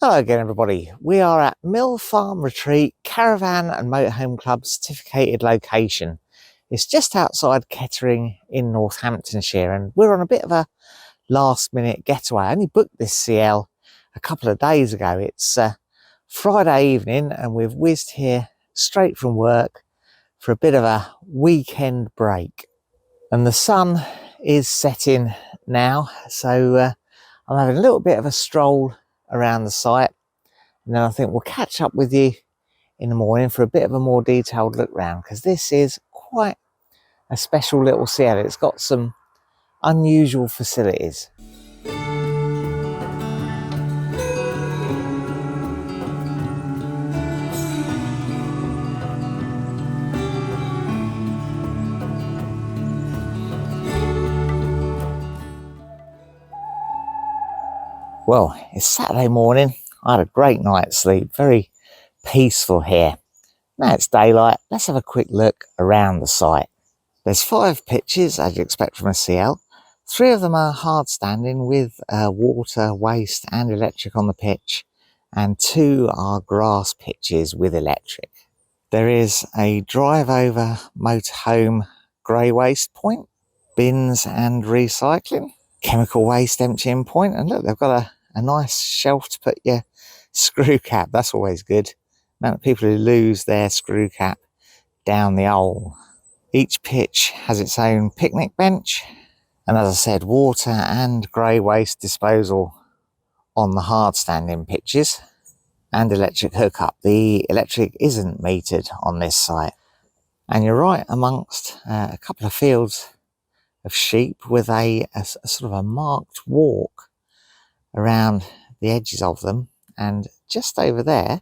Hello again everybody, we are at Mill Farm Retreat Caravan and Motorhome Club certificated location. It's just outside Kettering in Northamptonshire and we're on a bit of a last minute getaway. I only booked this CL a couple of days ago. It's Friday evening and we've whizzed here straight from work for a bit of a weekend break. And the sun is setting now, so I'm having a little bit of a stroll around the site, and then I think we'll catch up with you in the morning for a bit of a more detailed look round, because this is quite a special little CL. It's got some unusual facilities. Well, it's Saturday morning. I had a great night's sleep, very peaceful here. Now it's daylight, let's have a quick look around the site. There's 5 pitches, as you expect from a CL. 3 of them are hard standing with water, waste and electric on the pitch, and 2 are grass pitches with electric. There is a drive over motorhome grey waste point, bins and recycling, chemical waste emptying point, and look, they've got a nice shelf to put your screw cap. That's always good. Amount of people who lose their screw cap down the hole. Each pitch has its own picnic bench, and as I said, water and grey waste disposal on the hard standing pitches, and electric hookup. The electric isn't metered on this site, and you're right amongst a couple of fields of sheep with a sort of a marked walk around the edges of them, and just over there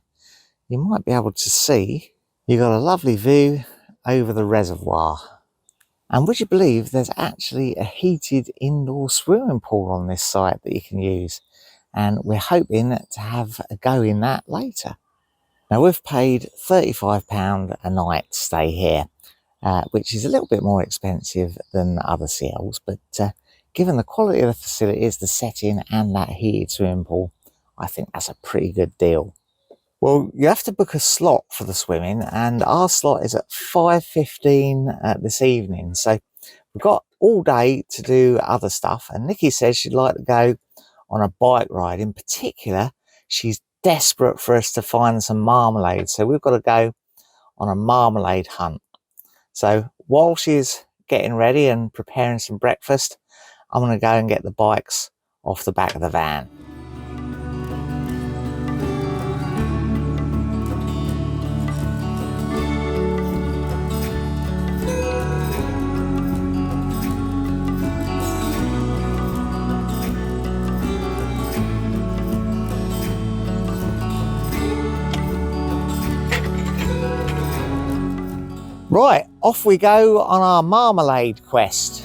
you might be able to see you've got a lovely view over the reservoir. And would you believe there's actually a heated indoor swimming pool on this site that you can use, and we're hoping to have a go in that later. Now we've paid £35 a night to stay here, which is a little bit more expensive than other CLs, but given the quality of the facilities, the setting and that heated swimming pool, I think that's a pretty good deal. Well, you have to book a slot for the swimming, and our slot is at 5:15 this evening. So we've got all day to do other stuff, and Nikki says she'd like to go on a bike ride. In particular, she's desperate for us to find some marmalade, so we've got to go on a marmalade hunt. So while she's getting ready and preparing some breakfast, I'm going to go and get the bikes off the back of the van. Right, off we go on our marmalade quest.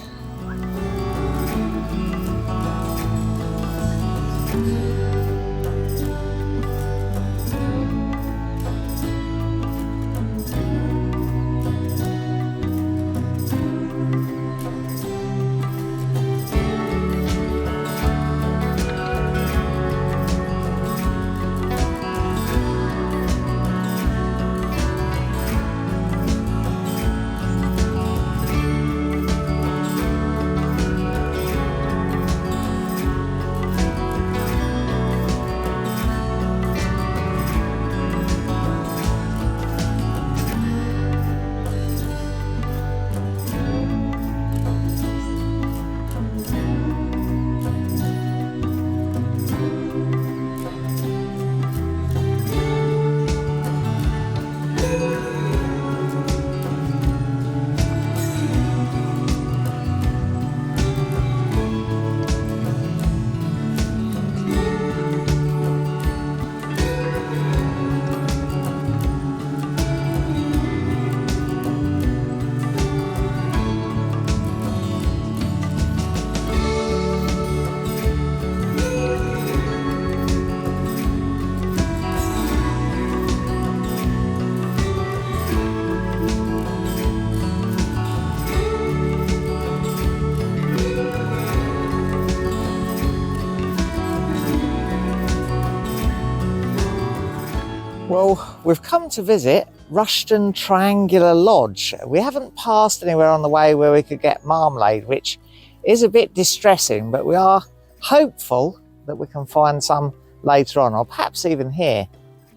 Well, we've come to visit Rushton Triangular Lodge. We haven't passed anywhere on the way where we could get marmalade, which is a bit distressing, but we are hopeful that we can find some later on, or perhaps even here.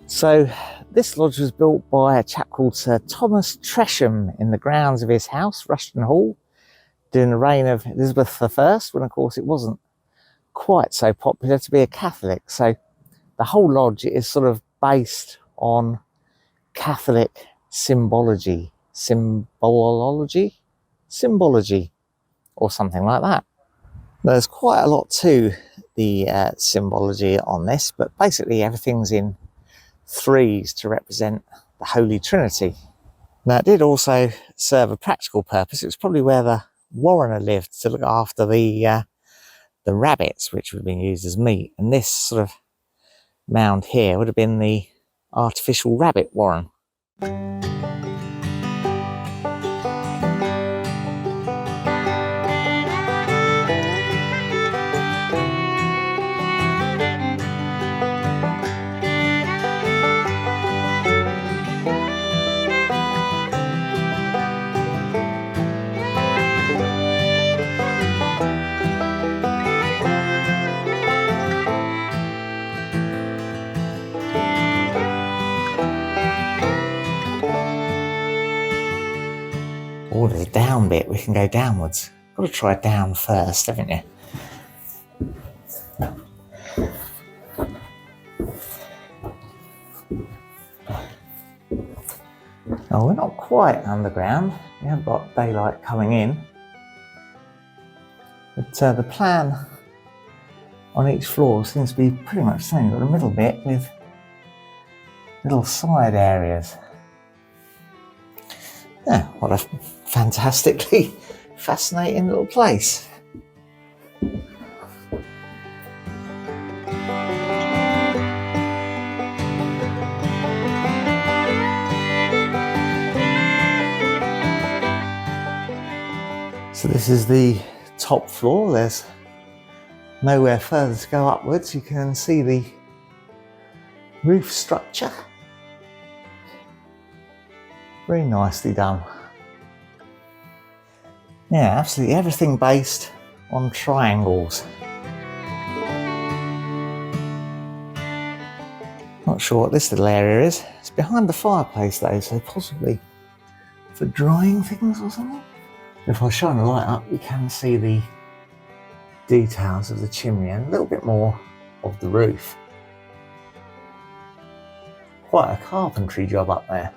So this lodge was built by a chap called Sir Thomas Tresham in the grounds of his house, Rushton Hall, during the reign of Elizabeth I, when of course it wasn't quite so popular to be a Catholic. So the whole lodge is sort of based on Catholic symbology, or something like that. There's quite a lot to the symbology on this, but basically everything's in threes to represent the Holy Trinity. Now, it did also serve a practical purpose. It was probably where the warrener lived to look after the rabbits, which would have been used as meat. And this sort of mound here would have been the artificial rabbit warren. Oh, there's a down bit. We can go downwards. Got to try down first, haven't you? Oh, we're not quite underground. We have got daylight coming in. But the plan on each floor seems to be pretty much the same. You've got a middle bit with little side areas. Yeah, what a fantastically fascinating little place. So this is the top floor. There's nowhere further to go upwards. You can see the roof structure. Very nicely done. Yeah, absolutely everything based on triangles. Not sure what this little area is. It's behind the fireplace though, so possibly for drying things or something. If I shine the light up, you can see the details of the chimney and a little bit more of the roof. Quite a carpentry job up there.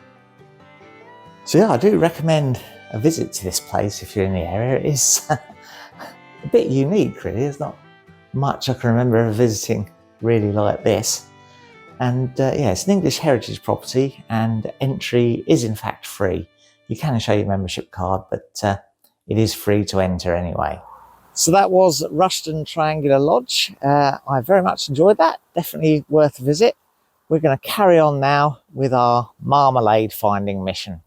So yeah, I do recommend a visit to this place if you're in the area. It is a bit unique really. There's not much I can remember ever visiting really like this. And yeah, it's an English heritage property and entry is in fact free. You can show your membership card, but it is free to enter anyway. So that was Rushton Triangular Lodge. I very much enjoyed that. Definitely worth a visit. We're going to carry on now with our marmalade finding mission.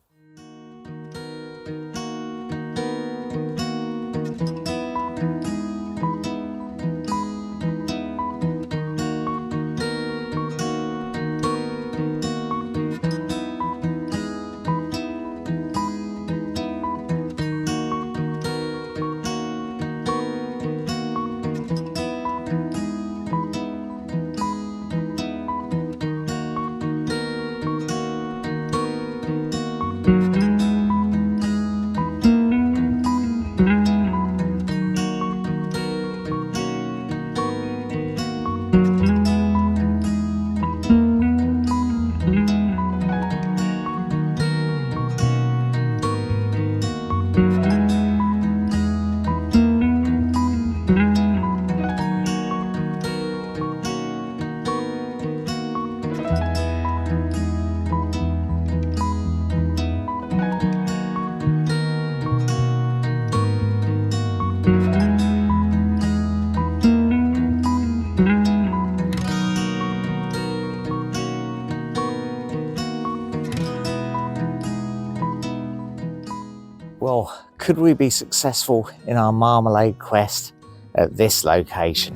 Well, could we be successful in our marmalade quest at this location?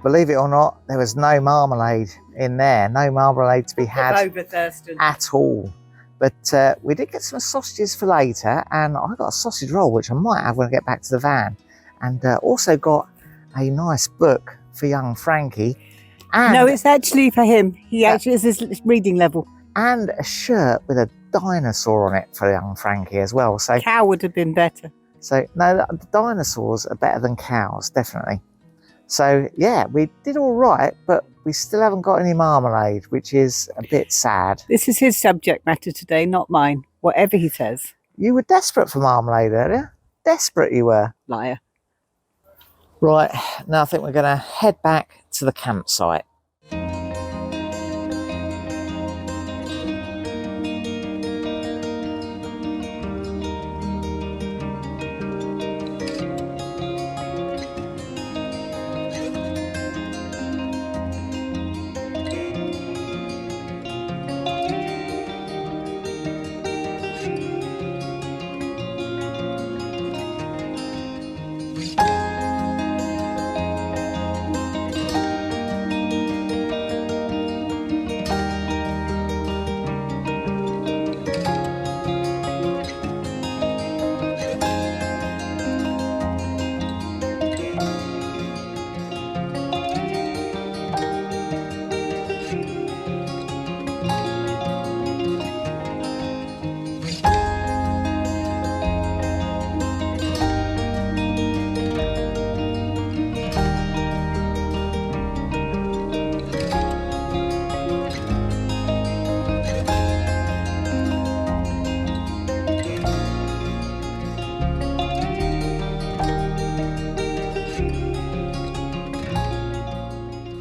believe it or not, there was no marmalade in there. No marmalade to be had over Thurston at all. But we did get some sausages for later, and I got a sausage roll, which I might have when I get back to the van. And also got a nice book for young Frankie. And no, it's actually for him. He actually is his reading level. And a shirt with a dinosaur on it for young Frankie as well. So Cow would have been better. So no, the dinosaurs are better than cows, definitely. So yeah, we did all right, but we still haven't got any marmalade, which is a bit sad. This is his subject matter today, not mine. Whatever he says. You were desperate for marmalade earlier. Desperate you were. Liar. Right, now I think we're going to head back to the campsite.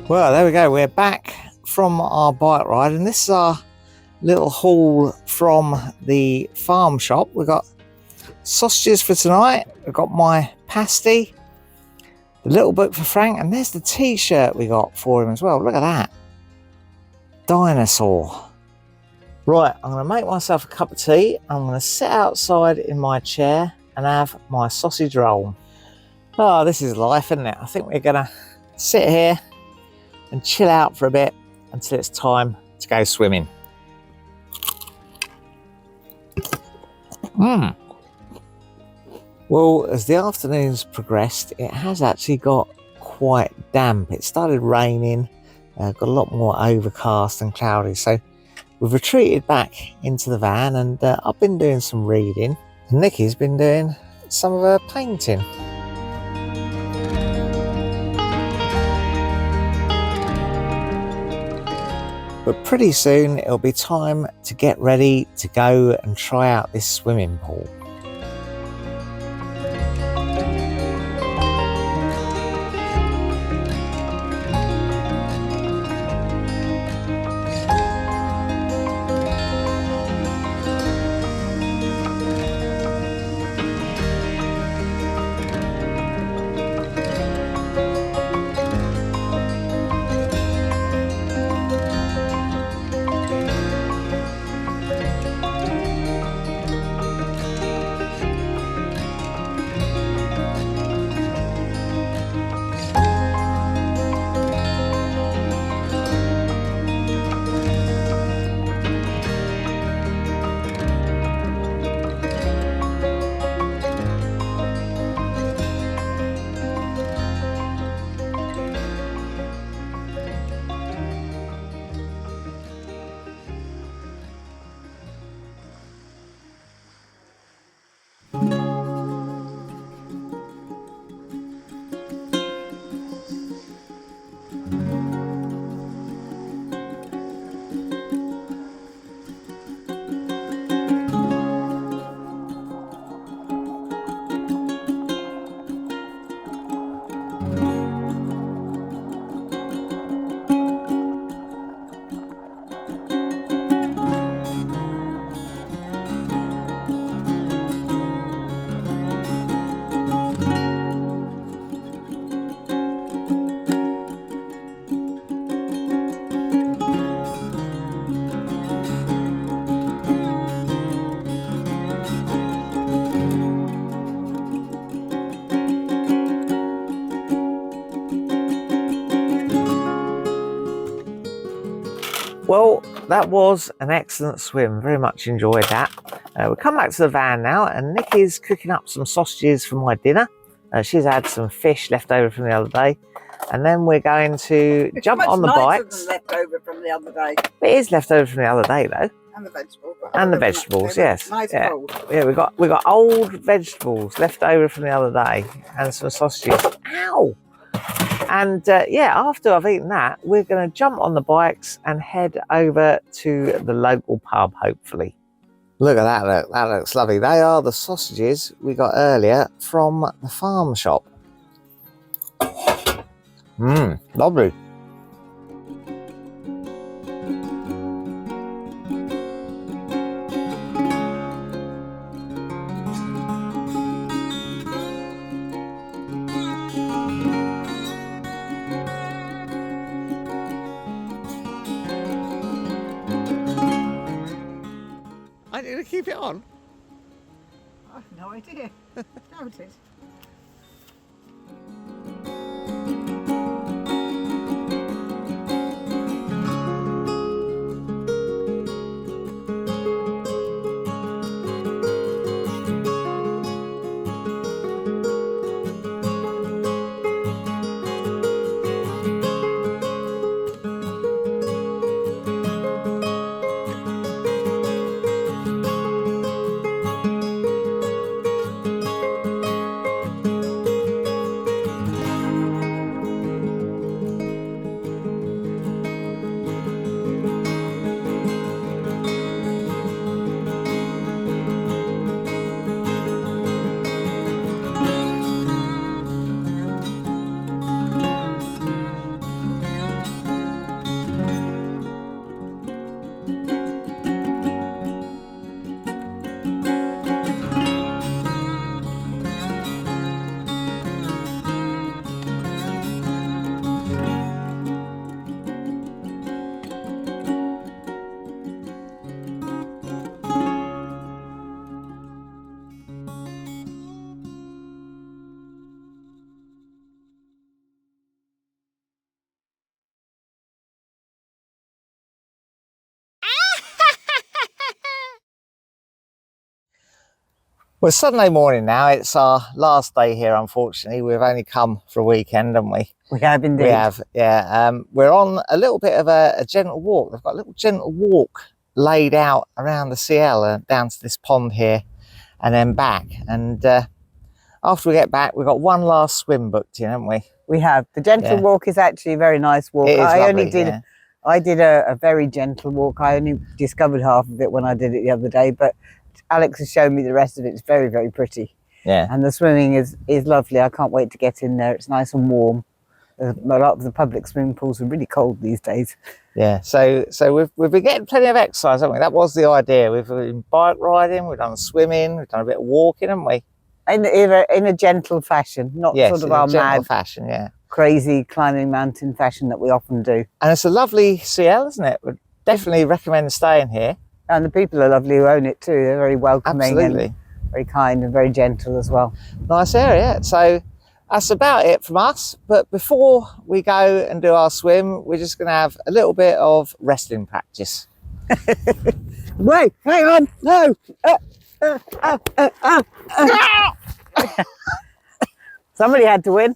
Well, there we go. We're back from our bike ride, and this is our little haul from the farm shop. We've got sausages for tonight. We've got my pasty, the little book for Frank, and there's the t-shirt we got for him as well. Look at that. Dinosaur. Right, I'm going to make myself a cup of tea. I'm going to sit outside in my chair and have my sausage roll. Oh, this is life, isn't it? I think we're going to sit here and chill out for a bit until it's time to go swimming. Well, as the afternoon's progressed, it has actually got quite damp. It started raining, got a lot more overcast and cloudy. So we've retreated back into the van, and I've been doing some reading. And Nikki's been doing some of her painting. But pretty soon it'll be time to get ready to go and try out this swimming pool. Well, that was an excellent swim. Very much enjoyed that. We'll come back to the van now, and Nikki's cooking up some sausages for my dinner. She's had some fish left over from the other day. And then we're going to jump on the bikes. Than left over from the other day. It is left over from the other day, though. And the vegetables. And the vegetables, yes. Nice yeah. cold. Yeah, we got old vegetables left over from the other day, and some sausages. Ow! And yeah, after I've eaten that, we're going to jump on the bikes and head over to the local pub, hopefully. Look at that, look. That looks lovely. They are the sausages we got earlier from the farm shop. Mmm, lovely. I need to keep it on. I have no idea. No, it is. Well, it's Sunday morning now. It's our last day here, unfortunately. We've only come for a weekend, haven't we? We have indeed. We have, yeah. We're on a little bit of a gentle walk. They've got a little gentle walk laid out around the Ttxela down to this pond here and then back. And after we get back, we've got one last swim booked in, haven't we? We have. The gentle walk is actually a very nice walk. It is lovely, I did a very gentle walk. I only discovered half of it when I did it the other day, but Alex has shown me the rest of it. It's very, very pretty. Yeah. And the swimming is lovely. I can't wait to get in there. It's nice and warm. A lot of the public swimming pools are really cold these days. Yeah, so we've been getting plenty of exercise, haven't we? That was the idea. We've been bike riding, we've done swimming, we've done a bit of walking, haven't we? In a gentle fashion, not sort of our mad fashion, yeah. Crazy climbing mountain fashion that we often do. And it's a lovely Ttxela, isn't it? Would definitely recommend staying here. And the people are lovely who own it too. They're very welcoming. Absolutely. And very kind and very gentle as well. Nice area. So that's about it from us. But before we go and do our swim, we're just going to have a little bit of wrestling practice. Wait, hang on. No. Somebody had to win.